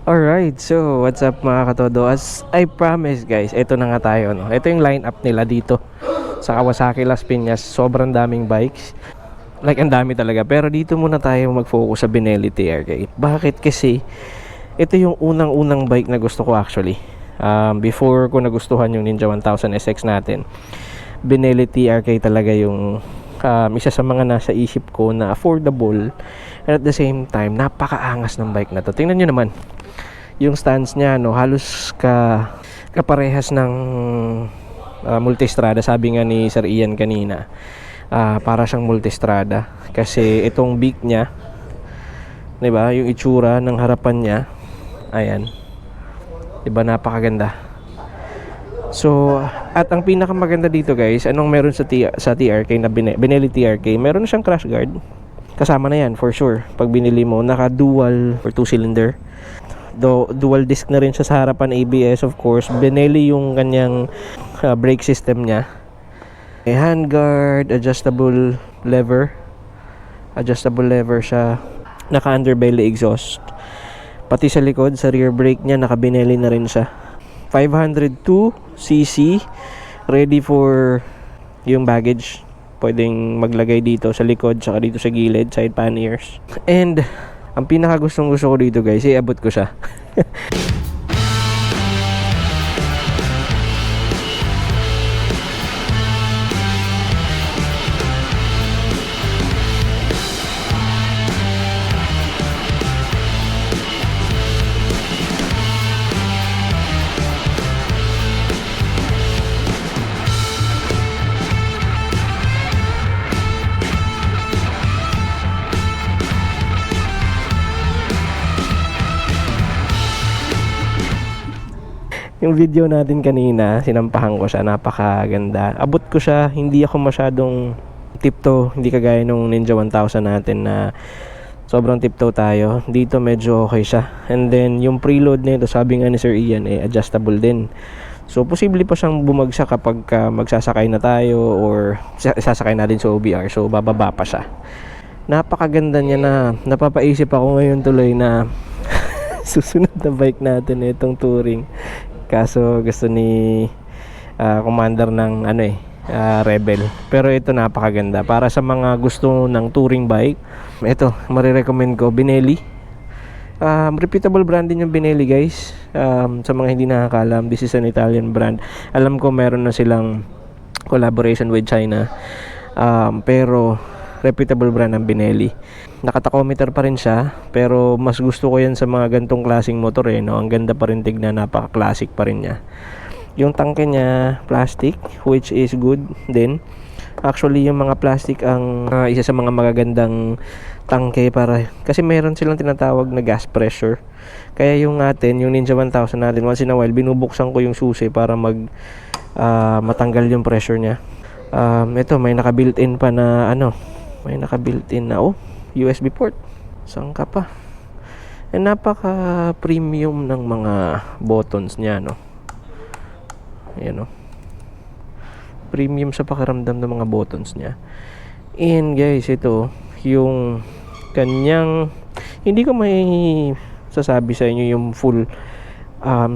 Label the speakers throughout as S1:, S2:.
S1: Alright, so what's up mga katodo? As I promise guys, ito na nga tayo, no? Ito yung lineup nila dito sa Kawasaki Las Piñas. Sobrang daming bikes. Like, ang dami talaga. Pero dito muna tayo mag-focus sa Benelli TRK. Bakit? Kasi ito yung unang-unang bike na gusto ko actually. Before ko nagustuhan yung Ninja 1000 SX natin, Benelli TRK talaga yung isa sa mga nasa isip ko na affordable, and at the same time napakaangas ng bike na to. Tingnan nyo naman yung stance niya, no, halos kaparehas ng multistrada. Sabi nga ni Sir Ian kanina, para siyang multistrada kasi itong beak niya, 'di ba, yung itsura ng harapan niya, ayan, 'di ba, napakaganda. So, at ang pinakamaganda dito guys, anong meron sa TRK na Benelli TRK, meron siyang crash guard. Kasama na yan for sure pag binili mo. Naka dual or 2 cylinder. Dual disc na rin siya sa harapan, ABS of course. Benelli yung kanyang brake system niya. May handguard, adjustable lever siya. Naka underbelly exhaust. Pati sa likod, sa rear brake niya, naka Benelli na rin siya. 502cc, ready for yung baggage. Pwedeng maglagay dito sa likod, saka dito sa gilid, side panniers. And ang pinaka gusto ko dito guys, iabot ko siya. Yung video natin kanina, sinampahan ko siya, napakaganda. Abot ko siya, hindi ako masyadong tiptoe, hindi kagaya nung Ninja 1000 natin na sobrang tiptoe tayo. Dito medyo okay siya. And then yung preload nito, sabi nga ni Sir Ian, adjustable din. So posible pa siyang bumagsak kapag magsasakay na tayo or sasakay natin sa OBR. So bababa pa siya. Napakaganda niya, na napapaisip ako ngayon tuloy na susunod na bike natin itong touring. Kaso gusto ni commander ng Rebel. Pero ito napakaganda. Para sa mga gusto ng touring bike, ito, marirecommend ko, Benelli. Reputable brand din yung Benelli guys. Sa mga hindi nakakalam, this is an Italian brand. Alam ko meron na silang collaboration with China. Pero reputable brand ng Benelli. Nakatachometer pa rin siya, pero mas gusto ko yan sa mga gantong klaseng motor no? Ang ganda pa rin tignan, napaka-classic pa rin niya. Yung tangke niya, plastic, which is good din. Actually, yung mga plastic ang isa sa mga magagandang tangke kasi meron silang tinatawag na gas pressure. Kaya yung Ninja 1000 natin, once in a while, binubuksan ko yung susi para matanggal yung pressure niya. Ito, may naka-built-in pa na USB port. Saan ka pa? Napaka-premium ng mga buttons niya, no? Ayan, no? Premium sa pakiramdam ng mga buttons niya. And guys, ito, yung kanyang, hindi ko may sasabi sa inyo yung full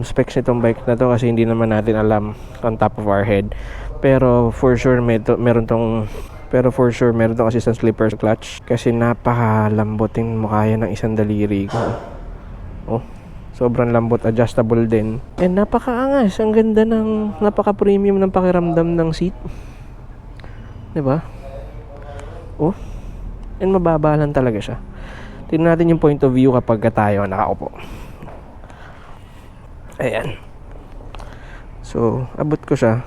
S1: specs nitong bike na to kasi hindi naman natin alam on top of our head. Pero for sure meron tong assistant slipper clutch kasi napakalambutin mo, kaya ng isang daliri ko. Sobrang lambot, adjustable din. And napakaangas, ang ganda ng napaka-premium ng pakiramdam ng seat. 'Di ba? And mababa lang talaga siya. Tingnan natin yung point of view kapag tayo nakaupo. Ayan. So, abot ko siya.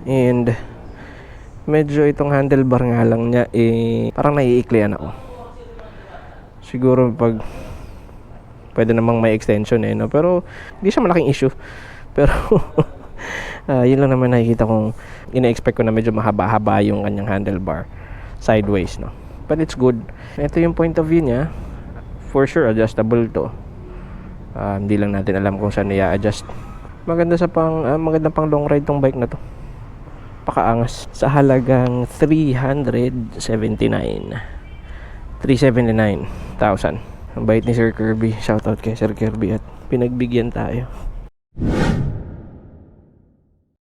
S1: And medyo itong handlebar nga lang niya parang naiiklian ako. Siguro pag pwede namang may extension no? Pero hindi siya malaking issue. Pero yun lang naman nakikita kong ina-expect ko na medyo mahaba-haba yung kanyang handlebar sideways, no? But it's good. Ito yung point of view niya. For sure adjustable to. Hindi lang natin alam kung saan i-adjust. Magandang pang long ride tong bike na to. Pakaangas. Sa halagang 379 379,000. Ang bait ni Sir Kirby. Shoutout kay Sir Kirby at pinagbigyan tayo.